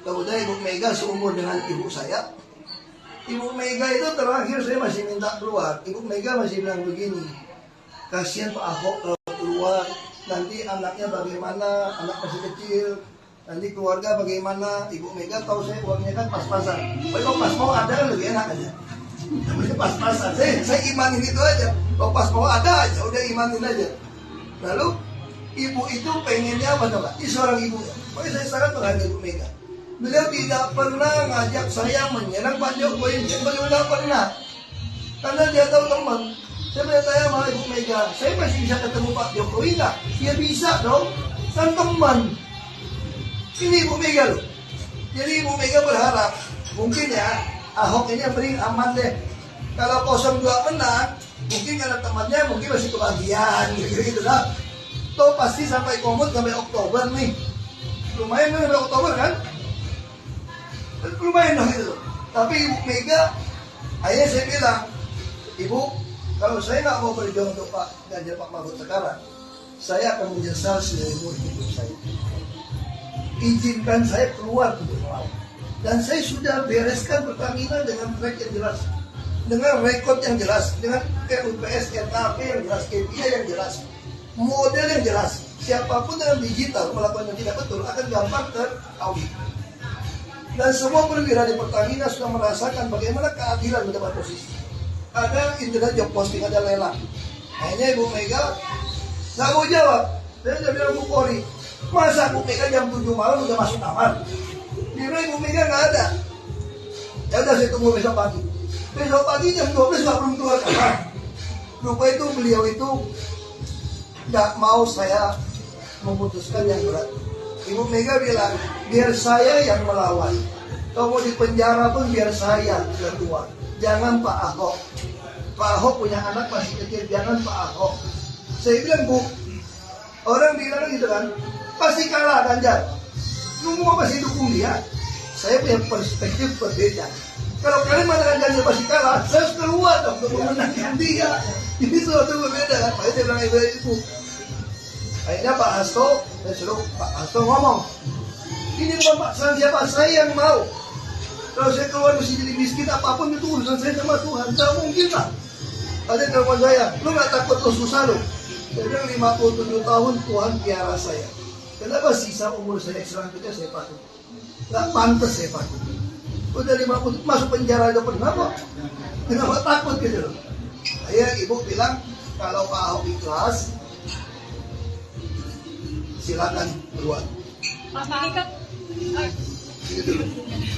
Kemudian Ibu Mega seumur dengan ibu saya. Ibu Mega itu terakhir saya masih minta keluar. Ibu Mega masih bilang begini, kasihan Pak Ahok kalau keluar, nanti anaknya bagaimana, anak masih kecil, nanti keluarga bagaimana. Ibu Mega tahu saya uangnya kan pas-pasan. Kalau pas mau ada kan lebih enak aja. Pas-pasan, saya imanin itu aja. Kalau pas mau ada aja, udah imanin aja. Lalu ibu itu pengennya apa coba? Ini seorang ibu ya. Pokoknya saya sangat menghargai Ibu Mega. Beliau tidak pernah ngajak saya menyerang Pak Jokowi. Beliau tidak pernah. Karena dia tahu teman. Saya bertanya sama Ibu Mega, saya masih bisa ketemu Pak Jokowi nggak? Ya bisa dong, kan teman. Ini Ibu Mega loh. Jadi Ibu Mega berharap, mungkin ya Ahok ini yang paling aman deh. Kalau 02 menang, mungkin karena temannya mungkin masih kebagian gitu lah. Toh pasti sampai komut sampai Oktober nih. Lumayan kan sampai Oktober kan? Lumayan dong itu. Tapi Ibu Mega, akhirnya saya bilang, Ibu, kalau saya nggak mau berjuang untuk Pak Ganjar Pak Mahfud sekarang, saya akan menyesal seumur hidup saya. Izinkan saya keluar untuk melawan. Dan saya sudah bereskan Pertamina dengan track yang jelas, dengan rekod yang jelas, dengan RUPS, RKP yang jelas, KPI yang jelas, model yang jelas. Siapapun dengan digital melakukan yang tidak betul akan gampang teraudit. Dan semua perwira di Pertamina sudah merasakan bagaimana keadilan mendapat posisi. Ada internet job posting, ada lelang. Akhirnya Ibu Mega nggak mau jawab. Saya udah bilang Bu Kori, masa Bu Mega jam 7 malam udah masuk kamar? Dia Ibu Mega nggak ada. Ya udah saya tunggu besok pagi. Besok pagi jam 12 nggak belum keluar kamar. Lupa itu beliau itu nggak mau saya memutuskan yang berat. Ibu Mega bilang, biar saya yang melawan. Kalau mau di penjara pun biar saya yang keluar. Jangan Pak Ahok. Pak Ahok punya anak masih kecil, jangan Pak Ahok. Saya bilang, Bu, orang bilang gitu kan, pasti kalah Ganjar. Semua pasti dukung dia. Saya punya perspektif berbeda. Kalau kalian mengatakan Ganjar pasti kalah, saya harus keluar dong untuk memenangkan dia. Ini sesuatu berbeda kan. Makanya saya bilang ibu. Akhirnya Pak Hasto, saya suruh Pak Hasto ngomong, ini bukan paksaan siapa, saya yang mau. Kalau saya keluar mesti jadi miskin, apapun itu urusan saya sama Tuhan. Tak mungkin lah. Ada yang telepon saya, lu gak takut lu susah lu? Saya bilang 57 tahun Tuhan piara saya. Kenapa sisa umur saya selanjutnya saya patuh? Gak pantas saya patuh. Udah 50, masuk penjara aja pernah kok. Kenapa takut gitu loh? Saya ibu bilang, kalau Pak Ahok ikhlas, silakan keluar. Pak ini kan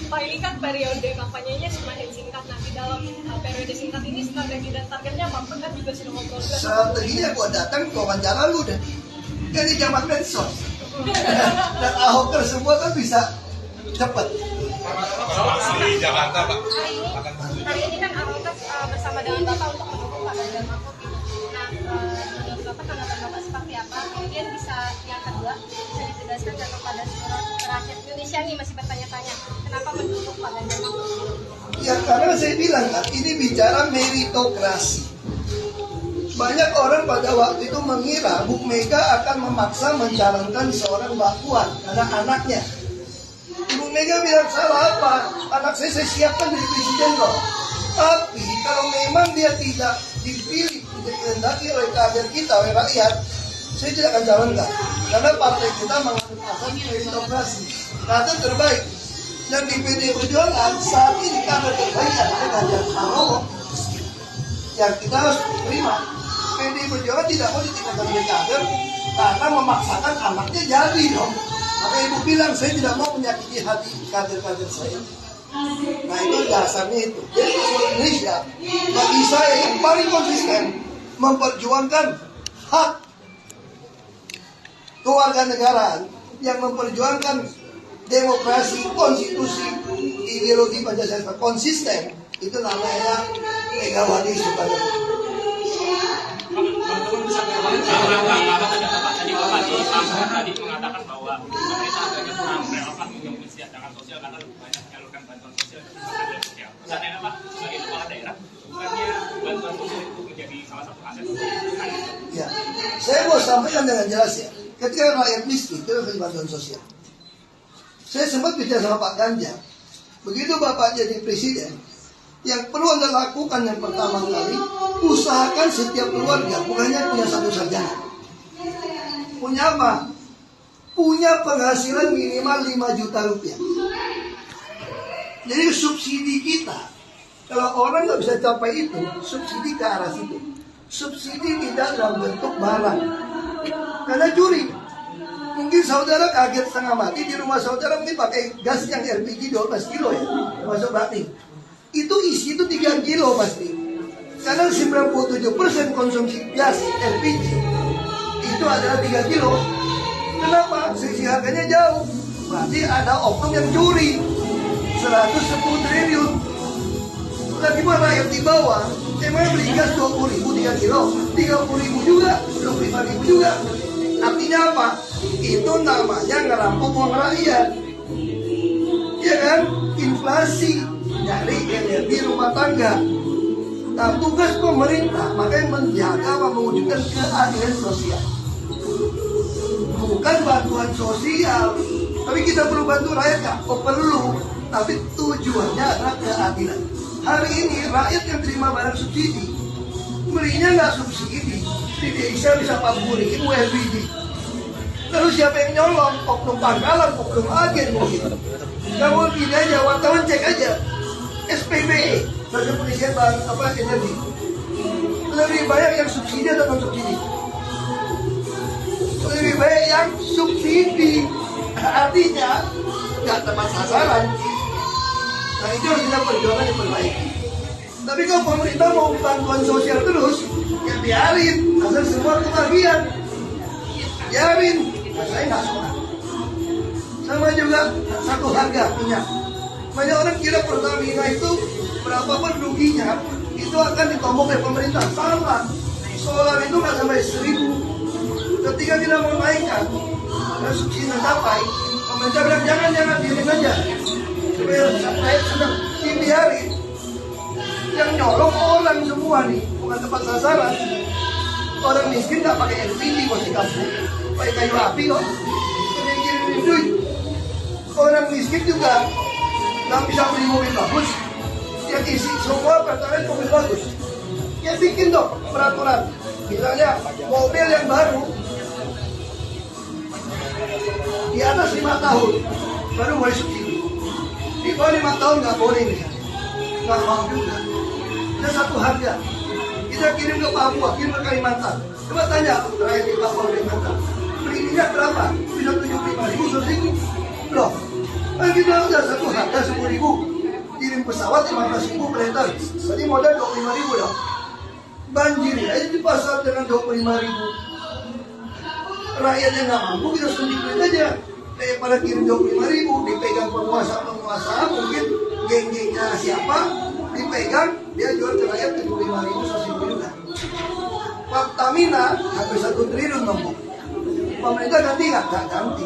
Pak ini kan periode kampanyenya semakin singkat. Nanti dalam periode singkat ini strategi dan targetnya apa? Kan juga sudah ngobrol. Strateginya buat datang ke wawancara lu deh. Jadi zaman medsos. Dan Ahoker semua kan bisa cepat. Di Jakarta Pak. Hari ini kan Ahoker bersama dengan Bapak untuk mendukung Pak Ganjar Mahfud. Nah, menurut Bapak tanggapan Bapak seperti apa? Kemudian bisa yang kedua bisa ditegaskan dan kepada seluruh rakyat Indonesia nih masih bertanya-tanya kenapa mendukung Pak Ganjar Mahfud? Ya karena saya bilang kan ini bicara meritokrasi. Banyak orang pada waktu itu mengira Bu Mega akan memaksa mencalonkan seorang Mbak Puan karena anaknya. Ibu Mega bilang salah apa? Anak saya siapkan jadi presiden loh. Tapi kalau memang dia tidak dipilih, tidak dikehendaki oleh kader kita, oleh rakyat, saya tidak akan calonkan. Karena partai kita menganut asas meritokrasi. Kader terbaik. Dan di PD Perjuangan saat ini kader terbaik adalah Ganjar Pranowo. Yang kita harus terima. PD Perjuangan tidak mau ditinggalkan oleh kader karena memaksakan anaknya jadi dong. Maka ibu bilang saya tidak mau menyakiti hati kader-kader saya. Nah itu dasarnya itu. Jadi seluruh Indonesia bagi saya yang paling konsisten memperjuangkan hak kewarganegaraan, yang memperjuangkan demokrasi, konstitusi, ideologi Pancasila konsisten, itu namanya Megawati Soekarno. Teman-teman bisa tadi mengatakan bahwa pemerintah agaknya kurang relevan untuk mensiapkan sosial karena banyak menyalurkan bantuan sosial dan bantuan sosial. Misalnya Pak sebagai kepala daerah, bukannya bantuan sosial itu menjadi salah satu aset? Ya, saya mau sampaikan dengan jelas ya. Ketika rakyat miskin, kita beri bantuan sosial. Saya sempat bicara sama Pak Ganjar. Begitu Bapak jadi presiden, yang perlu Anda lakukan yang pertama kali, usahakan setiap keluarga bukan hanya punya satu sarjana. Punya apa? Punya penghasilan minimal 5 juta rupiah. Jadi subsidi kita, kalau orang nggak bisa capai itu, subsidi ke arah situ. Subsidi tidak dalam bentuk barang, karena curi. Mungkin saudara kaget setengah mati di rumah saudara mungkin pakai gas yang LPG 12 kilo ya, masuk batin. Itu isi itu 3 kilo pasti. Karena 97% konsumsi gas LPG itu adalah 3 kilo. Kenapa? Selisih harganya jauh. Berarti ada oknum yang curi 110 triliun. Lagi pun rakyat di bawah, emang beli gas 20.000 3 kilo, 30.000 juga, 25.000 juga. Artinya apa? Itu namanya ngerampok uang rakyat. Ya kan? Inflasi dari energi rumah tangga. Nah, tugas pemerintah makanya menjaga mewujudkan keadilan sosial. Bukan bantuan sosial. Tapi kita perlu bantu rakyat nggak? Oh perlu. Tapi tujuannya adalah keadilan. Hari ini rakyat yang terima barang subsidi, belinya nggak subsidi. Di desa bisa 40.000 LPG. Lalu siapa yang nyolong? Oknum pangkalan, oknum agen mungkin. Kamu gini aja, wartawan cek aja. SPBE, Badan Kepolisian Energi. Lebih banyak yang subsidi atau non subsidi? Lebih banyak yang subsidi. Artinya nggak tepat sasaran. Nah itu harus kita perjuangan yang perbaiki. Tapi kalau pemerintah mau bantuan sosial terus, ya biarin, asal semua kebagian. Biarin, nah, saya nggak suka. Sama juga satu harga minyak. Banyak orang kira Pertamina itu berapapun ruginya itu akan ditombok oleh pemerintah. Salah. Solar itu nggak sampai 1.000. Ketika kita mau naikkan dan subsidi tercapai, pemerintah bilang jangan diemin aja. Supaya rakyat senang, dibiarin. Yang nyolong orang semua nih, bukan tempat sasaran. Orang miskin nggak pakai LPG buat di kampung, pakai kayu api kok. Jadi kirim duit. Orang miskin juga nggak bisa beli mobil bagus, yang isi semua pertalite mobil bagus. Ya bikin dong peraturan. Misalnya mobil yang baru di atas 5 tahun baru boleh subsidi. Di bawah 5 tahun nggak boleh misalnya. Nggak mau juga. Ada satu harga. Kita kirim ke Papua, kirim ke Kalimantan. Coba tanya rakyat di Papua Kalimantan. Beli minyak berapa? Bisa 75.000, 100.000. Loh, kan kita udah satu harga 10.000. Kirim pesawat 15.000 per liter. Berarti modal 25.000 dong. Banjir aja di pasar dengan 25.000. Rakyat yang nggak mampu kita sendiri aja. Daripada kirim 25.000 dipegang penguasa mungkin geng-gengnya siapa dipegang dia jual ke rakyat 75.000 100.000 juga. Pertamina hampir 1 triliun nombok. Pemerintah ganti nggak ganti.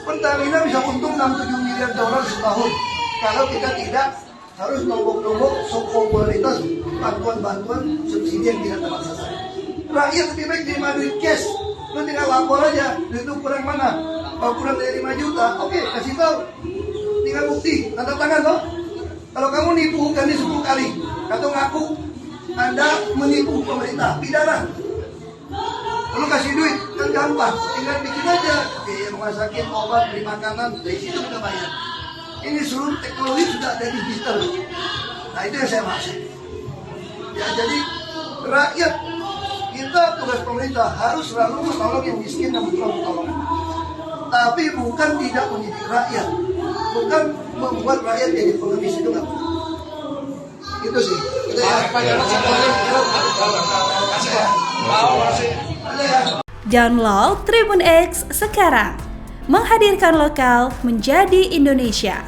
Pertamina bisa untung 6-7 miliar dolar setahun kalau kita tidak harus nombok-nombok popularitas bantuan subsidi yang tidak tepat sasaran. Rakyat lebih baik terima duit cash. Lu tinggal lapor aja, duit itu kurang mana? Kalau kurang dari 5 juta, oke, kasih tahu. Tinggal bukti, tanda tangan toh. Kalau kamu nipu ganti 10 kali, atau ngaku Anda menipu pemerintah, pidana. Lalu kasih duit, kan gampang. Tinggal bikin aja di rumah sakit, obat, beli makanan, dari situ kita bayar. Ini seluruh teknologi sudah ada digital. Nah itu yang saya maksud. Ya jadi rakyat, kita tugas pemerintah harus selalu menolong yang miskin dan butuh pertolongan. Tapi bukan tidak mendidik rakyat, bukan membuat rakyat jadi pengemis, itu nggak benar. Itu sih. Itu ya. Download Tribun X sekarang, menghadirkan lokal menjadi Indonesia.